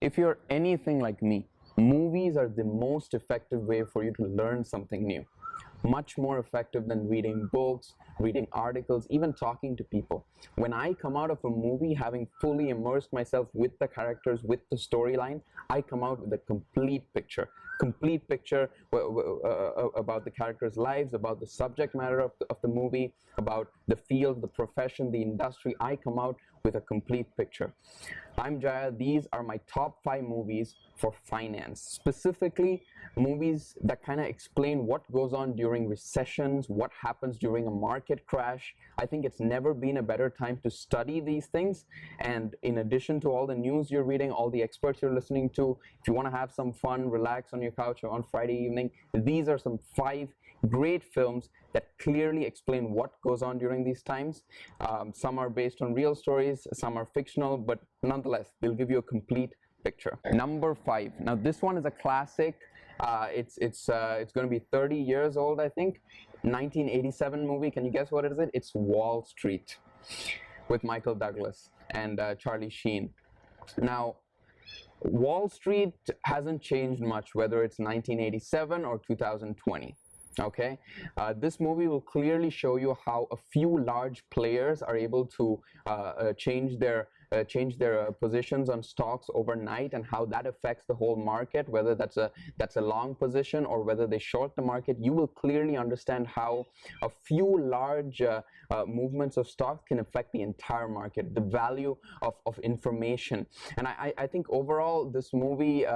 If you're anything like me, movies are the most effective way for you to learn something new. Much more effective than reading books, reading articles, even talking to people. When I come out of a movie having fully immersed myself with the characters, with the storyline, I come out with a complete picture about the characters' lives, about the subject matter of the movie, about the field, the profession, the industry. I come out with a complete picture. I'm Jaya. These are my top 5 movies for finance, specifically movies that kind of explain what goes on during recessions, what happens during a market crash. I think it's never been a better time to study these things. And in addition to all the news you're reading, all the experts you're listening to, if you want to have some fun, relax on your couch or on Friday evening, these are some 5 great films that clearly explain what goes on during these times. Some are based on real stories, some are fictional, but nonetheless, they'll give you a complete picture. Number 5. Now this one is a classic. It's going to be 30 years old, I think. 1987 movie. Can you guess what it is? It's Wall Street with Michael Douglas and Charlie Sheen. Now, Wall Street hasn't changed much, whether it's 1987 or 2020. Okay, this movie will clearly show you how a few large players are able to change their positions on stocks overnight, and how that affects the whole market, whether that's a long position or whether they short the market. You will clearly understand how a few large movements of stocks can affect the entire market, the value of information. And I think overall this movie,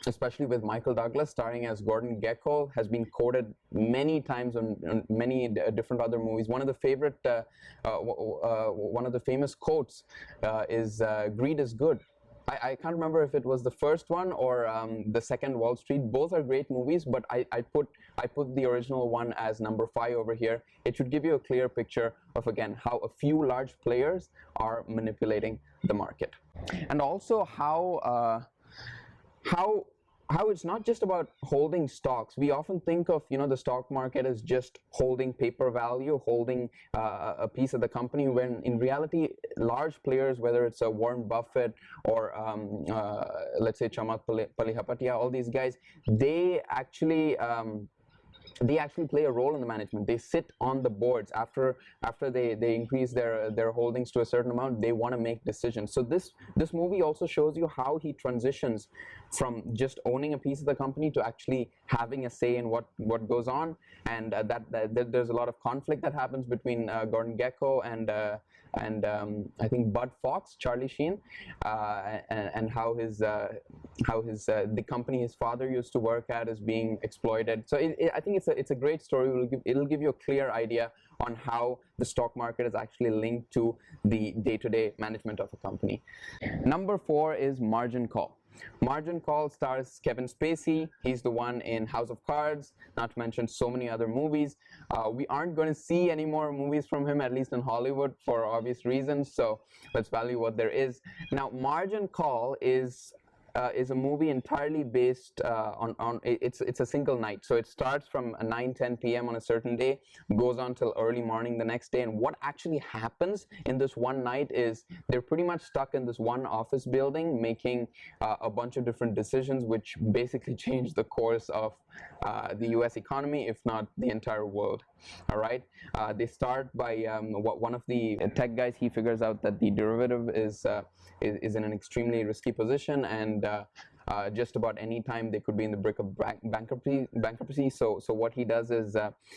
especially with Michael Douglas starring as Gordon Gekko, has been quoted many times on many different other movies. One of the famous quotes is "Greed is good." I can't remember if it was the first one or the second Wall Street. Both are great movies, but I put the original one as number 5 over here. It should give you a clear picture of, again, how a few large players are manipulating the market, and also how it's not just about holding stocks. We often think of, the stock market as just holding paper value, holding a piece of the company, when in reality, large players, whether it's a Warren Buffett or let's say Chamath Palihapitiya, all these guys, they actually play a role in the management. They sit on the boards after they increase their holdings to a certain amount. They want to make decisions. So this movie also shows you how he transitions from just owning a piece of the company to actually having a say in what goes on, and that there's a lot of conflict that happens between Gordon Gekko and I think Bud Fox, Charlie Sheen, and how the company his father used to work at is being exploited. So I think it's a great story. It'll give you a clear idea on how the stock market is actually linked to the day-to-day management of a company. Number 4 is Margin Call. Margin Call stars Kevin Spacey. He's the one in House of Cards, not to mention so many other movies. We aren't going to see any more movies from him, at least in Hollywood, for obvious reasons, so let's value what there is. Now, Margin Call is a movie entirely based on it's a single night. So it starts from 9-10 p.m. on a certain day, goes on till early morning the next day. And what actually happens in this one night is they're pretty much stuck in this one office building, making a bunch of different decisions, which basically change the course of the U.S. economy, if not the entire world. All right. They start by one of the tech guys. He figures out that the derivative is in an extremely risky position, and just about any time they could be in the brink of bankruptcy. So what he does is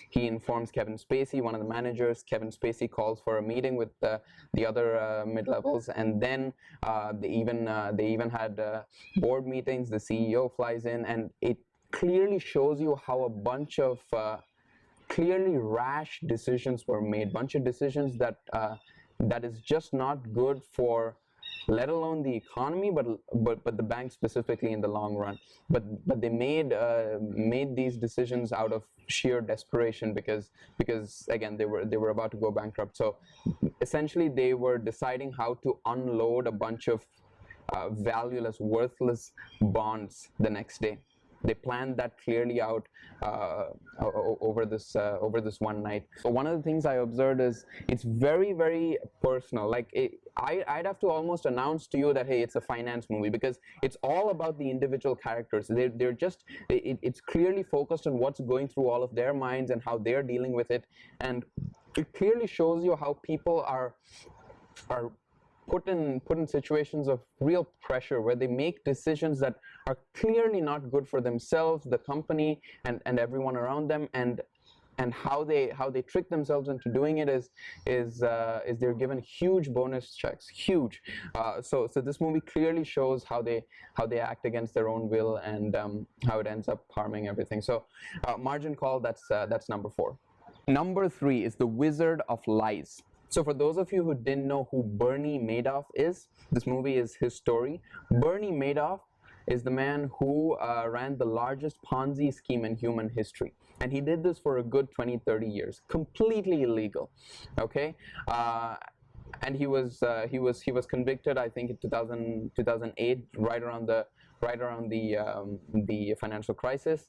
he informs Kevin Spacey, one of the managers. Kevin Spacey calls for a meeting with the other mid-levels, and then they even had board meetings. The CEO flies in, and it clearly shows you how a bunch of clearly rash decisions were made. Bunch of decisions that is just not good for, let alone the economy, but the bank specifically in the long run. But they made these decisions out of sheer desperation because again they were about to go bankrupt. So essentially they were deciding how to unload a bunch of valueless, worthless bonds the next day. They planned that clearly out over this one night. So one of the things I observed is it's very, very personal. Like I'd have to almost announce to you that, hey, it's a finance movie, because it's all about the individual characters. They're just, it's clearly focused on what's going through all of their minds and how they're dealing with it, and it clearly shows you how people are put in situations of real pressure where they make decisions that are clearly not good for themselves, the company, and everyone around them, and how they trick themselves into doing it is they're given huge bonus checks, huge. So this movie clearly shows how they act against their own will, and how it ends up harming everything. So margin call, that's number 4. Number 3 is The Wizard of Lies. So for those of you who didn't know who Bernie Madoff is, this movie is his story. Bernie Madoff is the man who ran the largest Ponzi scheme in human history. And he did this for a good 20-30 years, completely illegal, okay? And he was convicted, I think, in 2008, right around the financial crisis.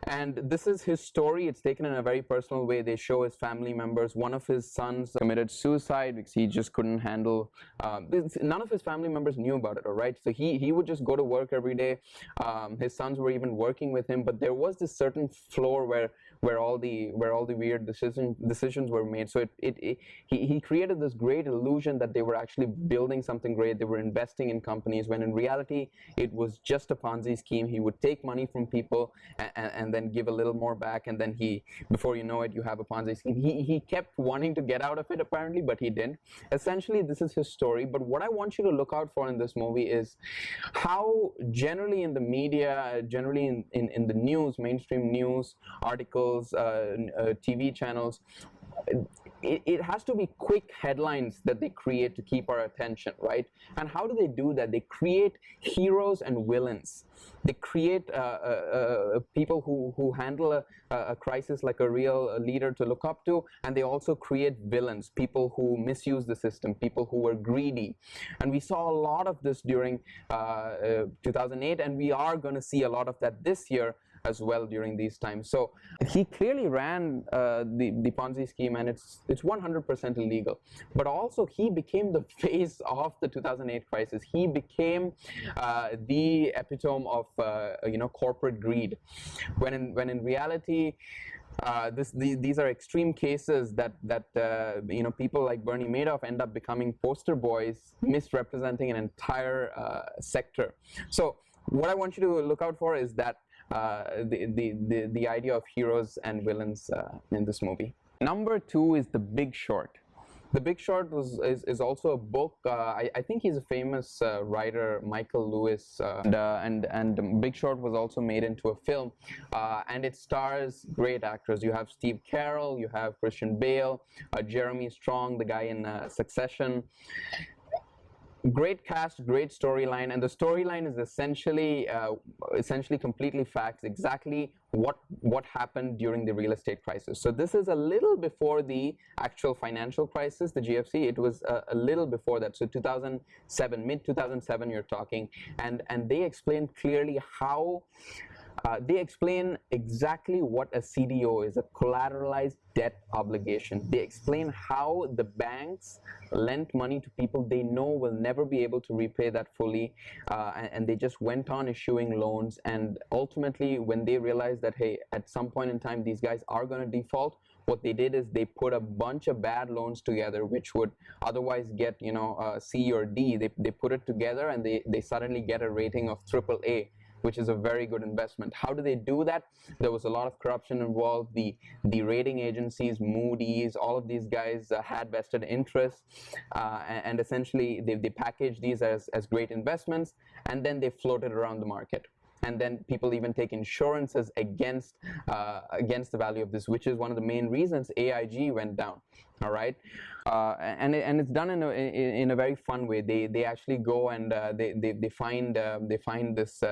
And this is his story. It's taken in a very personal way. They show his family members. One of his sons committed suicide because he just couldn't handle. None of his family members knew about it, all right? So he would just go to work every day. His sons were even working with him, but there was this certain floor where all the weird decisions were made. So he created this great illusion that they were actually building something great. They were investing in companies, when in reality it was just a Ponzi scheme. He would take money from people and then give a little more back, and then before you know it, you have a Ponzi scheme. He kept wanting to get out of it, apparently, but he didn't. Essentially, this is his story. But what I want you to look out for in this movie is how generally in the media, generally in the news, mainstream news articles, TV channels, it has to be quick headlines that they create to keep our attention, right? And how do they do that? They create heroes and villains. They create people who handle a crisis like a real leader to look up to, and they also create villains, people who misuse the system, people who are greedy. And we saw a lot of this during 2008, and we are going to see a lot of that this year as well during these times. So he clearly ran the Ponzi scheme, and it's 100% illegal. But also he became the face of the 2008 crisis. He became the epitome of corporate greed, when in reality these are extreme cases that people like Bernie Madoff end up becoming poster boys, misrepresenting an entire sector. So what I want you to look out for is that the idea of heroes and villains in this movie. Number 2 is The Big Short. The Big Short is also a book. I think he's a famous writer, Michael Lewis, and Big Short was also made into a film, and it stars great actors. You have Steve Carell, you have Christian Bale, Jeremy Strong, the guy in Succession. Great cast, great storyline, and the storyline is essentially completely facts, exactly what happened during the real estate crisis. So this is a little before the actual financial crisis, the GFC. It was a little before that. So 2007, mid 2007, you're talking, and they explain clearly how. They explain exactly what a CDO is, a collateralized debt obligation. They explain how the banks lent money to people they know will never be able to repay that fully, and they just went on issuing loans. And ultimately, when they realized that, hey, at some point in time these guys are going to default, what they did is they put a bunch of bad loans together, which would otherwise get C or D. They put it together, and they suddenly get a rating of AAA, which is a very good investment. How do they do that? There was a lot of corruption involved. The rating agencies, Moody's, all of these guys had vested interests, and essentially they packaged these as great investments, and then they floated around the market. And then people even take insurances against the value of this, which is one of the main reasons AIG went down. All right, and it's done in a very fun way. They actually go and they find this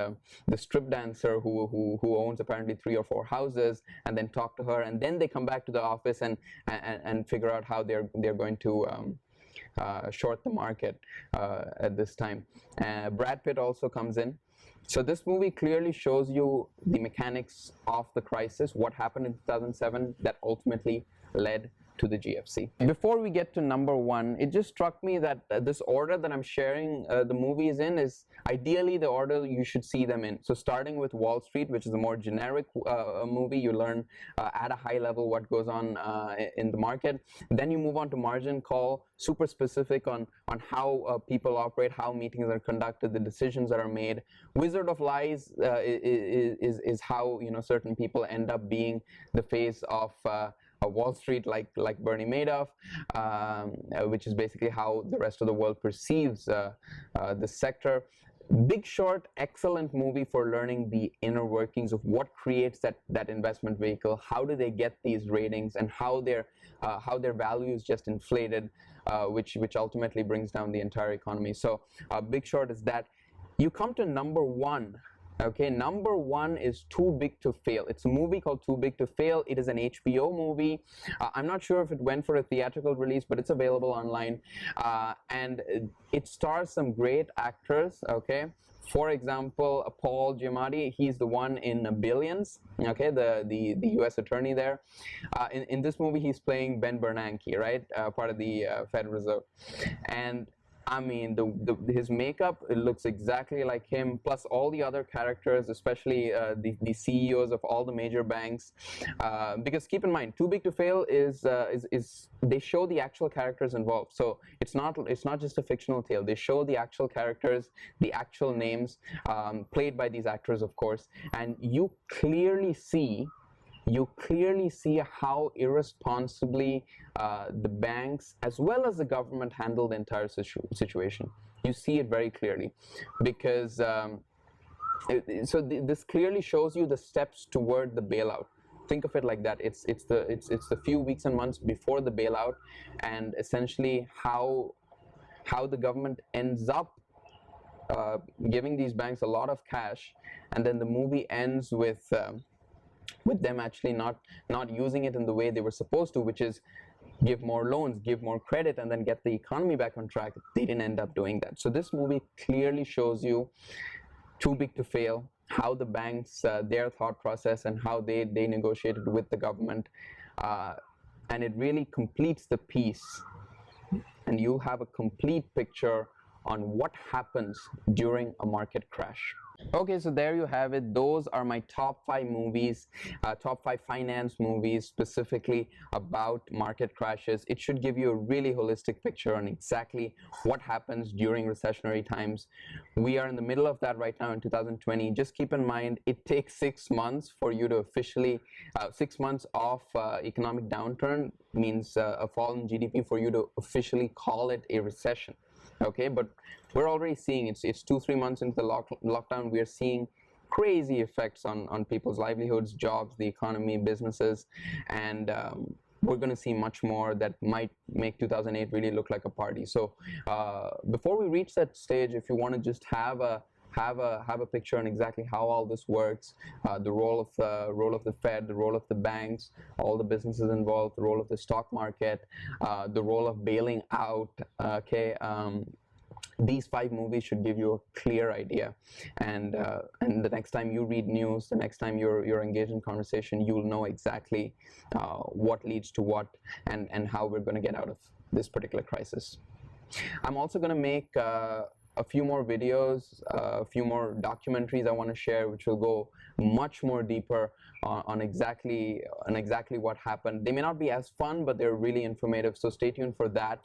strip dancer who owns apparently 3 or 4 houses, and then talk to her, and then they come back to the office and figure out how they're going to short the market at this time. Brad Pitt also comes in. So this movie clearly shows you the mechanics of the crisis, what happened in 2007 that ultimately led to the GFC. Before we get to number one, it just struck me that this order that I'm sharing the movies in is ideally the order you should see them in. So starting with Wall Street, which is a more generic movie, you learn at a high level what goes on in the market. Then you move on to Margin Call, super specific on how people operate, how meetings are conducted, the decisions that are made. Wizard of Lies is how certain people end up being the face of Wall Street, like Bernie Madoff, which is basically how the rest of the world perceives this sector. Big Short, excellent movie for learning the inner workings of what creates that investment vehicle. How do they get these ratings, and how their value is just inflated, which ultimately brings down the entire economy. So Big Short is that. You come to number one. Okay, number one is Too Big to Fail. It's a movie called Too Big to Fail. It is an HBO movie. I'm not sure if it went for a theatrical release, but it's available online. And it stars some great actors, okay? For example, Paul Giamatti, he's the one in Billions, okay, the U.S. attorney there. In this movie, he's playing Ben Bernanke, right, part of the Federal Reserve. And I mean, his makeup, it looks exactly like him, plus all the other characters, especially the CEOs of all the major banks. Because keep in mind, Too Big to Fail is they show the actual characters involved. So it's not just a fictional tale. They show the actual characters, the actual names, played by these actors, of course, and you clearly see how irresponsibly the banks as well as the government handled the entire situation. You see it very clearly, because this clearly shows you the steps toward the bailout. Think of it like that. It's the few weeks and months before the bailout, and essentially how the government ends up giving these banks a lot of cash, and then the movie ends with them actually not using it in the way they were supposed to, which is give more loans, give more credit, and then get the economy back on track. They didn't end up doing that. So this movie clearly shows you Too Big to Fail, how the banks, their thought process, and how they negotiated with the government, and it really completes the piece, and you'll have a complete picture on what happens during a market crash. Okay, so there you have it. Those are my top 5 movies, top 5 finance movies specifically about market crashes. It should give you a really holistic picture on exactly what happens during recessionary times. We are in the middle of that right now in 2020. Just keep in mind, it takes 6 months for you to officially, 6 months of economic downturn means a fall in GDP for you to officially call it a recession. Okay, but we're already seeing it's 2-3 months into the lockdown. We are seeing crazy effects on people's livelihoods, jobs, the economy, businesses, and we're going to see much more that might make 2008 really look like a party. So before we reach that stage, if you want to just have a picture on exactly how all this works, the role of the Fed, the role of the banks, all the businesses involved, the role of the stock market, the role of bailing out, okay, these 5 movies should give you a clear idea, and the next time you read news, the next time you're engaged in conversation, you'll know exactly what leads to what, and how we're going to get out of this particular crisis. I'm also going to make a few more videos, a few more documentaries I want to share, which will go much more deeper on exactly what happened. They may not be as fun, but they're really informative, so stay tuned for that.